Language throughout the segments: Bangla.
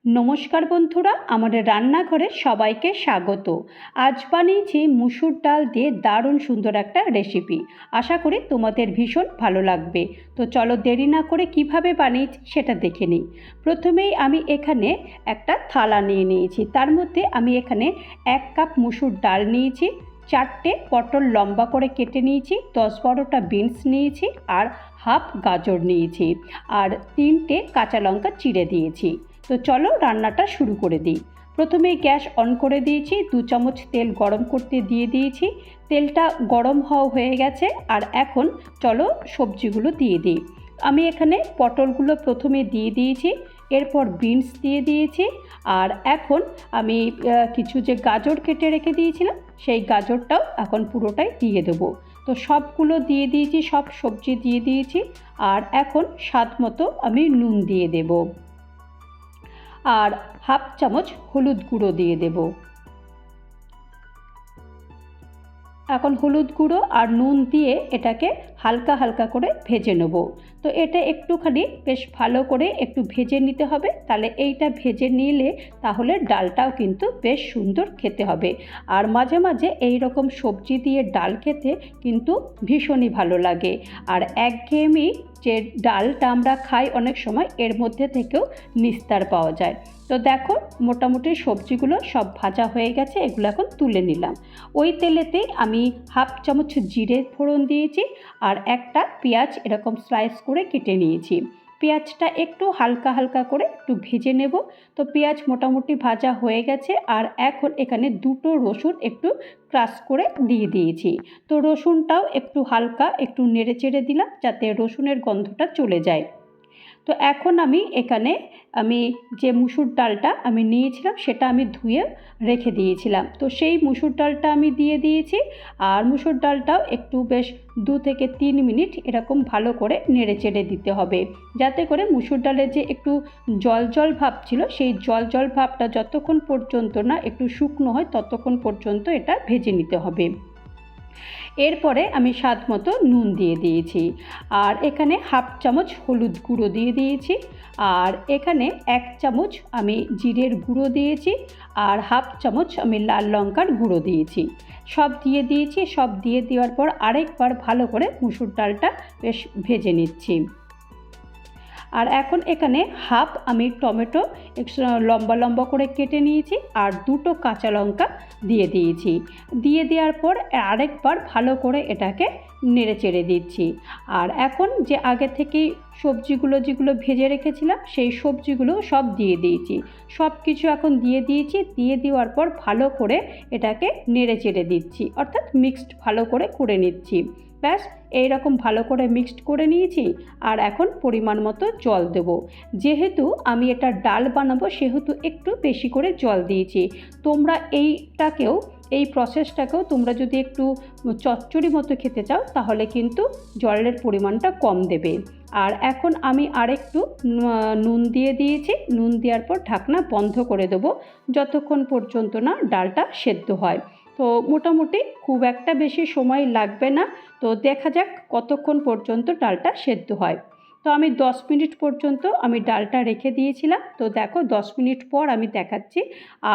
নমস্কার বন্ধুরা, আমাদের রান্নাঘরে সবাইকে স্বাগত। আজ বানিয়েছি মুসুর ডাল দিয়ে দারুণ সুন্দর একটা রেসিপি। আশা করি তোমাদের ভীষণ ভালো লাগবে। তো চলো দেরি না করে কিভাবে বানিয়েছি সেটা দেখে নিই। প্রথমেই আমি এখানে একটা থালা নিয়ে নিয়েছি। তার মধ্যে আমি এখানে 1 কাপ মুসুর ডাল নিয়েছি, 4টে পটল লম্বা করে কেটে নিয়েছি, 10-12টা বিনস নিয়েছি আর হাফ গাজর নিয়েছি আর 3টে কাঁচা লঙ্কা চিড়ে দিয়েছি। তো চলো রান্নাটা শুরু করে দিই। প্রথমে গ্যাস অন করে দিয়েছি, 2 চামচ তেল গরম করতে দিয়ে দিয়েছি। তেলটা গরম হয়ে গেছে আর এখন চলো সবজিগুলো দিয়ে দিই। আমি এখানে পটলগুলো প্রথমে দিয়ে দিয়েছি, এরপর বিনস দিয়ে দিয়েছি আর এখন আমি কিছু যে গাজর কেটে রেখে দিয়েছিলাম সেই গাজরটাও এখন পুরোটাই দিয়ে দেবো। তো সবগুলো দিয়ে দিয়েছি, সব সবজি দিয়ে দিয়েছি আর এখন স্বাদ মতো আমি নুন দিয়ে দেবো আর হাফ চামচ হলুদ গুঁড়ো দিয়ে দেব। এখন হলুদ গুঁড়ো আর নুন দিয়ে এটাকে হালকা হালকা করে ভেজে নেব। তো এটা একটুখানি বেশ ভালো করে একটু ভেজে নিতে হবে, তাহলে এইটা ভেজে নিলে তাহলে ডালটাও কিন্তু বেশ সুন্দর খেতে হবে। আর মাঝে মাঝে এই রকম সবজি দিয়ে ডাল খেতে কিন্তু ভীষণই ভালো লাগে। আর একঘেয়েমি যে ডালটা আমরা খাই অনেক সময়, এর মধ্যে থেকেও নিস্তার পাওয়া যায়। তো দেখো মোটামুটি সবজিগুলো সব ভাজা হয়ে গেছে, এগুলো এখন তুলে নিলাম। ওই তেলেতেই আমি হাফ চামচ জিরে ফোড়ন দিয়েছি আর একটা পেঁয়াজ এরকম স্লাইস করে কেটে নিয়েছি। পেঁয়াজটা একটু হালকা হালকা করে একটু ভেজে নেব। তো পেঁয়াজ মোটামুটি ভাজা হয়ে গেছে আর এখন এখানে 2টো রসুন একটু ক্রাশ করে দিয়ে দিয়েছি। তো রসুনটাও একটু হালকা একটু নেড়ে চেড়ে দিলাম যাতে রসুনের গন্ধটা চলে যায়। তো এখন আমি এখানে যে মুসুর ডালটা আমি নিয়েছিলাম সেটা আমি ধুয়ে রেখে দিয়েছিলাম, তো সেই মুসুর ডালটা আমি দিয়ে দিয়েছি আর মুসুর ডালটাও একটু বেশ 2 থেকে 3 মিনিট এরকম ভালো করে নেড়ে চেড়ে দিতে হবে, যাতে করে মুসুর ডালের যে একটু জল জল ভাব ছিল সেই জল জল ভাবটা যতক্ষণ পর্যন্ত না একটু শুকনো হয় ততক্ষণ পর্যন্ত এটা ভেজে নিতে হবে। এরপরে আমি স্বাদ মতো নুন দিয়ে দিয়েছি আর এখানে হাফ চামচ হলুদ গুঁড়ো দিয়ে দিয়েছি আর এখানে 1 চামচ আমি জিরের গুঁড়ো দিয়েছি আর হাফ চামচ আমি লাল লঙ্কার গুঁড়ো দিয়েছি। সব দিয়ে দিয়েছি, সব দিয়ে দেওয়ার পর আরেকবার ভালো করে মুসুর ডালটা বেশ ভেজে নিচ্ছি। আর এখন এখানে হাফ আমি টমেটো লম্বা লম্বা করে কেটে নিয়েছি আর 2টো কাঁচা লঙ্কা দিয়ে দিয়েছি। দিয়ে দেওয়ার পর আরেকবার ভালো করে এটাকে নেড়ে চেড়ে দিচ্ছি। আর এখন যে আগে থেকেই সবজিগুলো যেগুলো ভেজে রেখেছিলাম সেই সবজিগুলো সব দিয়ে দিয়েছি। সব কিছু এখন দিয়ে দিয়েছি, দিয়ে দেওয়ার পর ভালো করে এটাকে নেড়ে চেড়ে দিচ্ছি, অর্থাৎ মিক্সড ভালো করে নিচ্ছি। ব্যাস এইরকম ভালো করে মিক্সড করে নিয়েছি আর এখন পরিমাণ মতো জল দেব। যেহেতু আমি এটা ডাল বানাবো সেহেতু একটু বেশি করে জল দিয়েছি। তোমরা এই প্রসেসটাকেও তোমরা যদি একটু চচ্চড়ি মতো খেতে চাও তাহলে কিন্তু জলের পরিমাণটা কম দেবে। আর এখন আমি আরেকটু নুন দিয়ে দিয়েছি, নুন দেওয়ার পর ঢাকনা বন্ধ করে দেবো যতক্ষণ পর্যন্ত না ডালটা সেদ্ধ হয়। তো মোটামুটি খুব একটা বেশি সময় লাগবে না, তো দেখা যাক কতক্ষণ পর্যন্ত ডালটা সেদ্ধ হয়। তো আমি 10 মিনিট পর্যন্ত আমি ডালটা রেখে দিয়েছিলাম। তো দেখো 10 মিনিট পর আমি দেখাচ্ছি।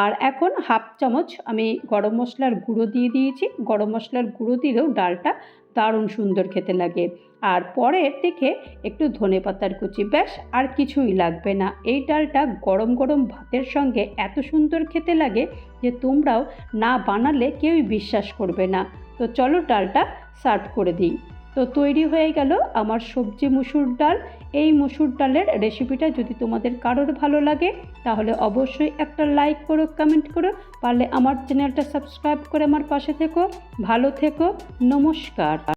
আর এখন হাফ চামচ আমি গরম মশলার গুঁড়ো দিয়ে দিয়েছি। গরম মশলার গুঁড়ো দিলেও ডালটা দারুণ সুন্দর খেতে লাগে। আর পরের দিকে একটু ধনেপাতার কুচি, ব্যাস আর কিছুই লাগবে না। এই ডালটা গরম গরম ভাতের সঙ্গে এত সুন্দর খেতে লাগে যে তোমরাও না বানালে কেউই বিশ্বাস করবে না। তো চলো ডালটা সার্ভ করে দিই। তো তৈরি হয়ে গেল আমার সবজি মুসুর ডাল। এই মুসুর ডালের রেসিপিটা যদি তোমাদের কারোর ভালো লাগে তাহলে অবশ্যই একটা লাইক করো, কমেন্ট করো, পারলে আমার চ্যানেলটা সাবস্ক্রাইব করে আমার পাশে থেকো। ভালো থেকো, নমস্কার।